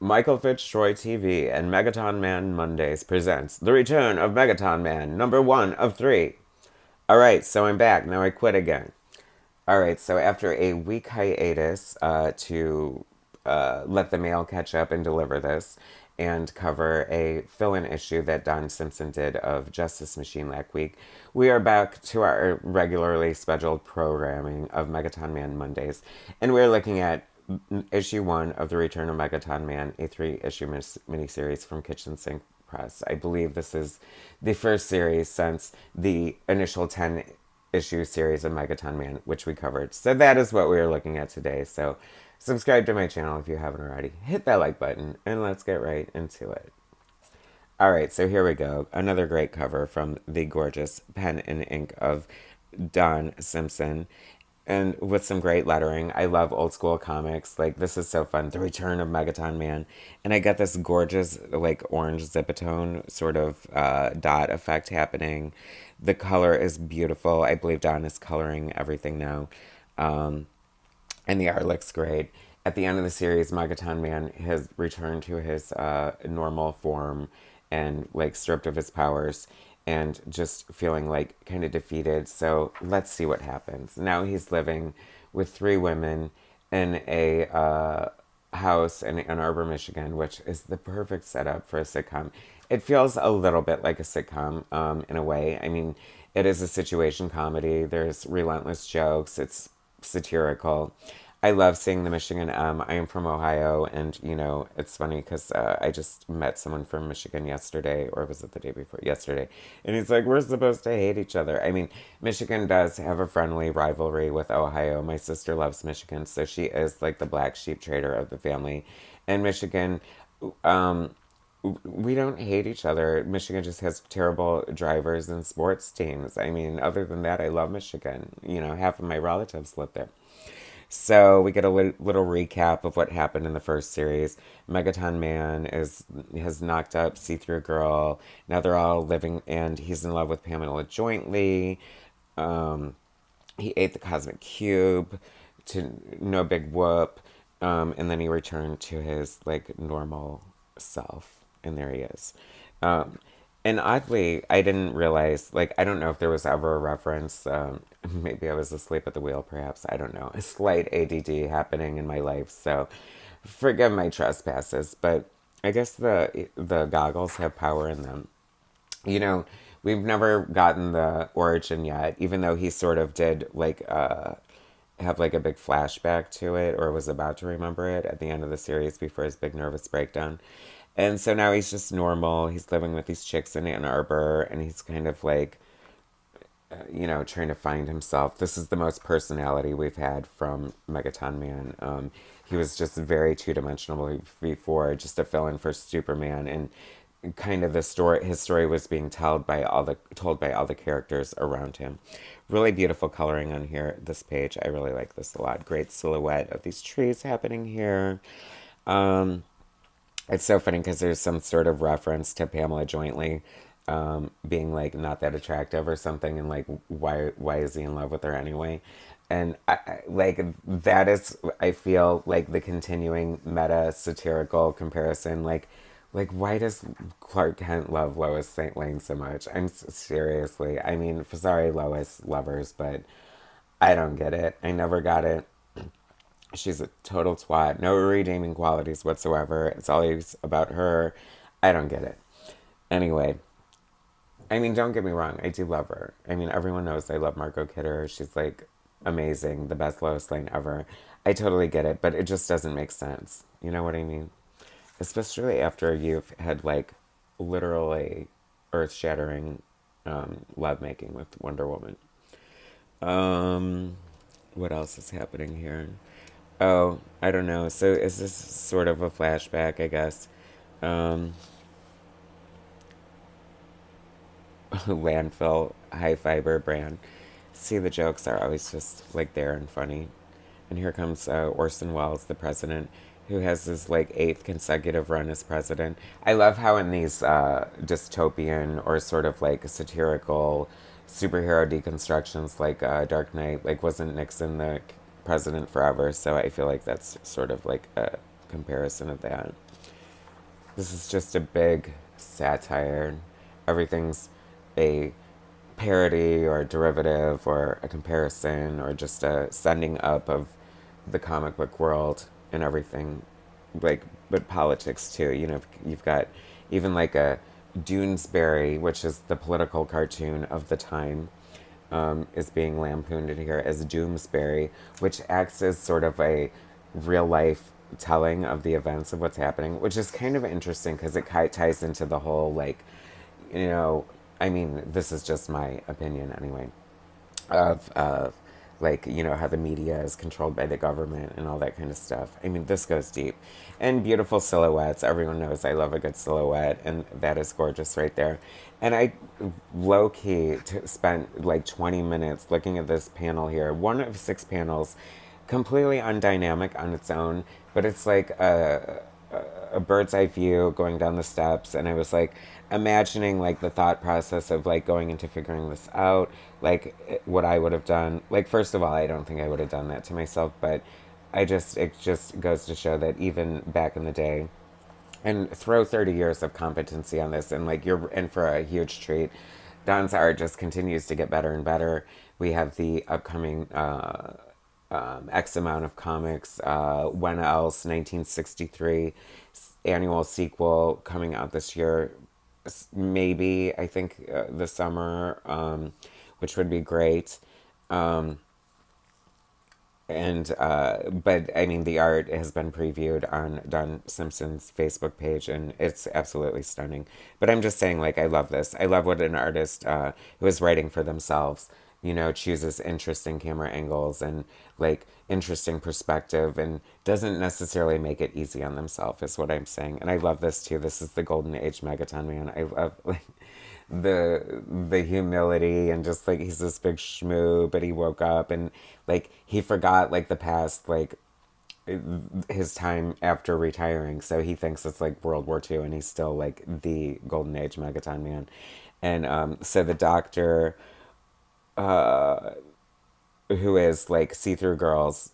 MichaelFitzTroytv and Megaton Man Mondays presents the return of Megaton Man, number 1 of 3. Alright, so I'm back. Now I quit again. Alright, so after a week hiatus to let the mail catch up and deliver this and cover a fill in issue that Don Simpson did of Justice Machine last week, we are back to our regularly scheduled programming of Megaton Man Mondays, and we're looking at issue 1 of The Return of Megaton Man, a 3-issue miniseries from Kitchen Sink Press. I believe this is the first series since the initial 10 issue series of Megaton Man, which we covered. So that is what we are looking at today. So subscribe to my channel if you haven't already. Hit that like button, and let's get right into it. Alright, so here we go. Another great cover from the gorgeous pen and ink of Don Simpson. And with some great lettering. I love old school comics. Like, this is so fun. The Return of Megaton Man. And I get this gorgeous, like, orange zipatone sort of dot effect happening. The color is beautiful. I believe Don is coloring everything now. And the art looks great. At the end of the series, Megaton Man has returned to his normal form and, like, stripped of his powers and just feeling like kind of defeated. So let's see what happens. Now he's living with 3 women in a house in Ann Arbor, Michigan, which is the perfect setup for a sitcom. It feels a little bit like a sitcom in a way. I mean, it is a situation comedy. There's relentless jokes. It's satirical. I love seeing the Michigan M. I am from Ohio, and, you know, it's funny because I just met someone from Michigan yesterday, or was it the day before? Yesterday. And he's like, we're supposed to hate each other. I mean, Michigan does have a friendly rivalry with Ohio. My sister loves Michigan, so she is like the black sheep trader of the family. And Michigan, we don't hate each other. Michigan just has terrible drivers and sports teams. I mean, other than that, I love Michigan. You know, half of my relatives live there. So we get a little recap of what happened in the first series. Megaton Man has knocked up See-Through Girl. Now they're all living, and he's in love with Pamela jointly. He ate the Cosmic Cube to no big whoop. And then he returned to his, like, normal self. And there he is. And oddly, I didn't realize, like, I don't know if there was ever a reference. Maybe I was asleep at the wheel, perhaps. I don't know. A slight ADD happening in my life, so forgive my trespasses. But I guess the goggles have power in them. You know, we've never gotten the origin yet, even though he sort of did, like, have, like, a big flashback to it, or was about to remember it at the end of the series before his big nervous breakdown. And so now he's just normal. He's living with these chicks in Ann Arbor, and he's kind of like, you know, trying to find himself. This is the most personality we've had from Megaton Man. He was just very two-dimensional before, just a fill-in for Superman, and kind of his story was being told by all the characters around him. Really beautiful coloring on here, this page. I really like this a lot. Great silhouette of these trees happening here. It's so funny because there's some sort of reference to Pamela jointly being, like, not that attractive or something, and, like, why is he in love with her anyway? And like, that is, I feel like, the continuing meta satirical comparison. Like, why does Clark Kent love Lois St. Lane so much? Seriously. I mean, sorry, Lois lovers, but I don't get it. I never got it. She's a total twat. No redeeming qualities whatsoever. It's always about her. I don't get it. Anyway, I mean, don't get me wrong. I do love her. I mean, everyone knows I love Margot Kidder. She's, like, amazing. The best Lois Lane ever. I totally get it, but it just doesn't make sense. You know what I mean? Especially after you've had, like, literally earth-shattering lovemaking with Wonder Woman. What else is happening here? Oh, I don't know. So is this sort of a flashback, I guess? Um, Landfill, high fiber brand. See, the jokes are always just, like, there and funny. And here comes Orson Welles, the president, who has his, like, 8th consecutive run as president. I love how in these dystopian or sort of, like, satirical superhero deconstructions, like Dark Knight, like, wasn't Nixon the president forever? So I feel like that's sort of like a comparison of that. This is just a big satire. Everything's a parody or a derivative or a comparison or just a sending up of the comic book world and everything, like, but politics too. You know, you've got even like a Doonesbury, which is the political cartoon of the time, is being lampooned here as Doomsbury, which acts as sort of a real life telling of the events of what's happening, which is kind of interesting because it ties into the whole, like, you know, I mean, this is just my opinion anyway, of like, you know, how the media is controlled by the government and all that kind of stuff. I mean, this goes deep. And beautiful silhouettes. Everyone knows I love a good silhouette, and that is gorgeous right there. And I low key spent like 20 minutes looking at this panel here, one of 6 panels, completely undynamic on its own, but it's like a bird's eye view going down the steps, and I was like imagining like the thought process of like going into figuring this out, like what I would have done. Like, first of all, I don't think I would have done that to myself, but it just goes to show that even back in the day, and throw 30 years of competency on this, and like you're in for a huge treat. Don's art just continues to get better and better. We have the upcoming X amount of comics, When Else, 1963 annual sequel coming out this year, maybe, I think, this summer, which would be great. Um, and but I mean, the art has been previewed on Don Simpson's Facebook page, and it's absolutely stunning. But I'm just saying, like, I love this. I love what an artist who is writing for themselves, you know, chooses interesting camera angles and like interesting perspective, and doesn't necessarily make it easy on themselves. Is what I'm saying. And I love this too. This is the golden age Megaton man. I love, like, the humility, and just like he's this big schmoo, but he woke up and like he forgot like the past, like his time after retiring, so he thinks it's like World War II, and he's still like the golden age Megaton man. And so the doctor, who is like see-through girl's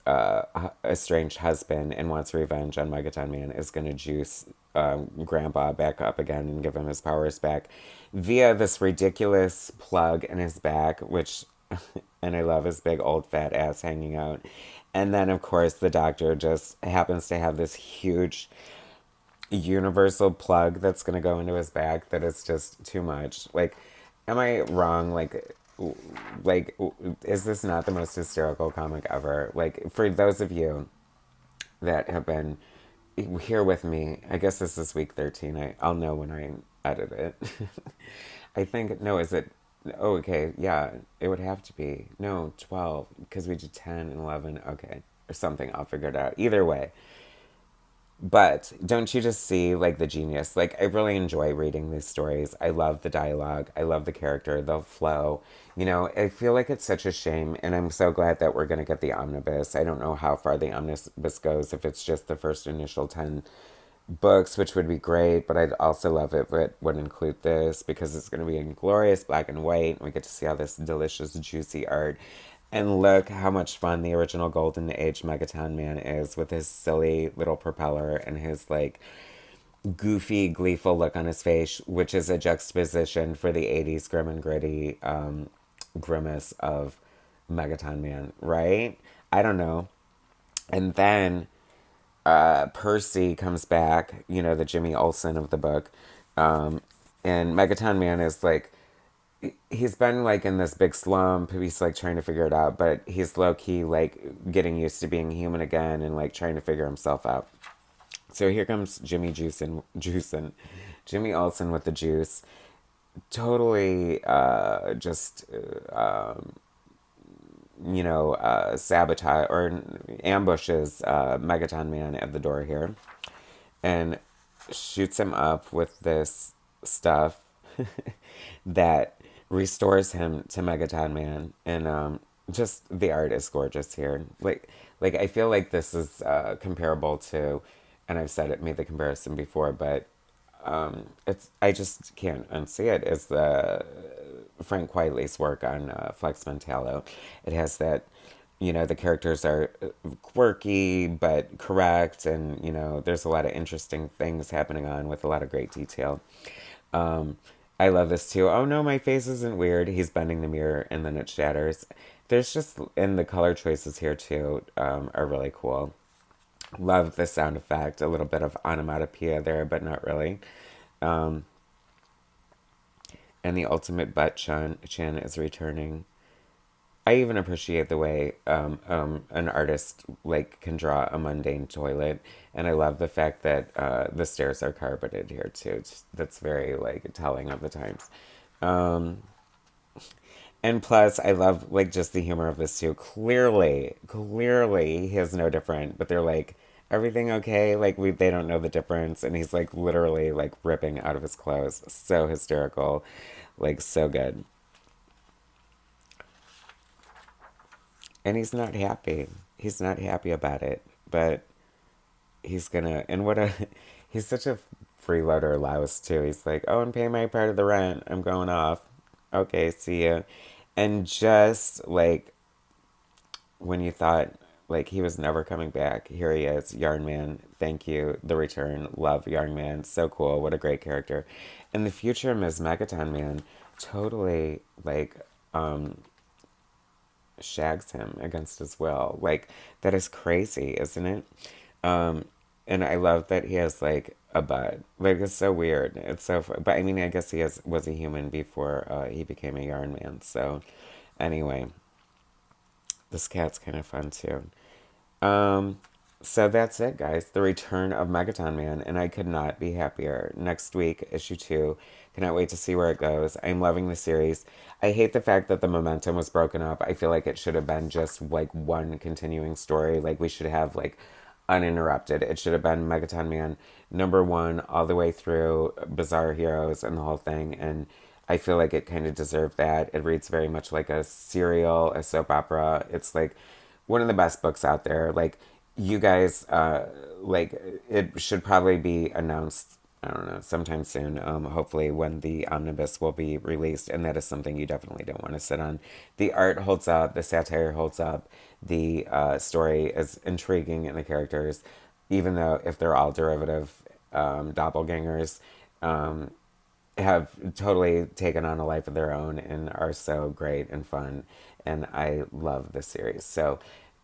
estranged husband and wants revenge on Megaton Man, is going to juice Grandpa back up again and give him his powers back via this ridiculous plug in his back, which, and I love his big old fat ass hanging out. And then, of course, the doctor just happens to have this huge universal plug that's going to go into his back that is just too much. Like, am I wrong? Like, is this not the most hysterical comic ever? Like, for those of you that have been here with me, I guess this is week 13. I'll know when I edit it. I think, no, is it? Oh, okay, yeah, it would have to be. No, 12, because we did 10 and 11. Okay, or something. I'll figure it out. Either way, but don't you just see like the genius? Like, I really enjoy reading these stories. I love the dialogue. I love the character, the flow. You know, I feel like it's such a shame, and I'm so glad that we're going to get the omnibus. I don't know how far the omnibus goes, if it's just the first initial 10 books, which would be great, but I'd also love it if it would include this, because it's going to be in glorious black and white, and we get to see all this delicious, juicy art. And look how much fun the original Golden Age Megaton Man is, with his silly little propeller and his like goofy, gleeful look on his face, which is a juxtaposition for the 80s grim and gritty grimace of Megaton Man, right? I don't know. And then Percy comes back, you know, the Jimmy Olsen of the book. And Megaton Man is like, he's been like in this big slump. He's like trying to figure it out, but he's low key like getting used to being human again and like trying to figure himself out. So here comes Jimmy Olsen with the juice. Totally just you know, sabotage or ambushes Megaton Man at the door here, and shoots him up with this stuff that restores him to Megaton Man. And just the art is gorgeous here. Like I feel like this is comparable to, and I've said it, made the comparison before, but it's, I just can't unsee it, is the Frank Quitely's work on Flex Mentallo. It has that the characters are quirky but correct, and there's a lot of interesting things happening on with a lot of great detail. um, I love this too. Oh no, my face isn't weird. He's bending the mirror and then it shatters. There's just, and the color choices here too are really cool. Love the sound effect. A little bit of onomatopoeia there, but not really. um, and the ultimate butt chin is returning. I even appreciate the way an artist like can draw a mundane toilet, and I love the fact that the stairs are carpeted here too. That's very like telling of the times. Um, and plus, I love like just the humor of this too. Clearly, he is no different, but they're like, everything okay? Like they don't know the difference, and he's like literally like ripping out of his clothes. So hysterical, like so good. And he's not happy. He's not happy about it, but he's gonna. And what a, he's such a freeloader louse too. He's like, oh, I'm paying my part of the rent. I'm going off. Okay, see ya. And just like when you thought like he was never coming back, here he is, Yarn Man. Thank you, the return. Love Yarn Man. So cool. What a great character. And the future Ms. Megaton Man totally like shags him against his will. Like, that is crazy, isn't it? Um, and I love that he has like a butt. Like, it's so weird. It's so, but I mean, I guess was a human before he became a yarn man. So, anyway, this cat's kind of fun too. Um, so that's it, guys. The return of Megaton Man, and I could not be happier. Next week, issue 2. Cannot wait to see where it goes. I'm loving the series. I hate the fact that the momentum was broken up. I feel like it should have been just like one continuing story. Like we should have like uninterrupted. It should have been Megaton Man #1 all the way through Bizarre Heroes and the whole thing. And I feel like it kind of deserved that. It reads very much like a serial, a soap opera. It's like one of the best books out there. Like you guys, like it should probably be announced. I don't know, sometime soon. Hopefully, when the omnibus will be released, and that is something you definitely don't want to sit on. The art holds up, the satire holds up, the story is intriguing, and the characters, even though if they're all derivative doppelgangers, um, have totally taken on a life of their own and are so great and fun. And I love this series. So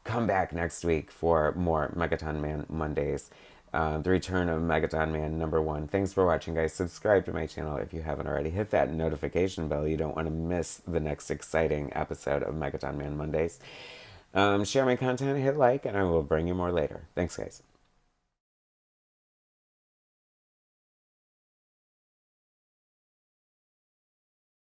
come back next week for more Megaton Man Mondays. The return of Megaton Man #1. Thanks for watching, guys. Subscribe to my channel if you haven't already. Hit that notification bell. You don't want to miss the next exciting episode of Megaton Man Mondays. Share my content, hit like, and I will bring you more later. Thanks, guys.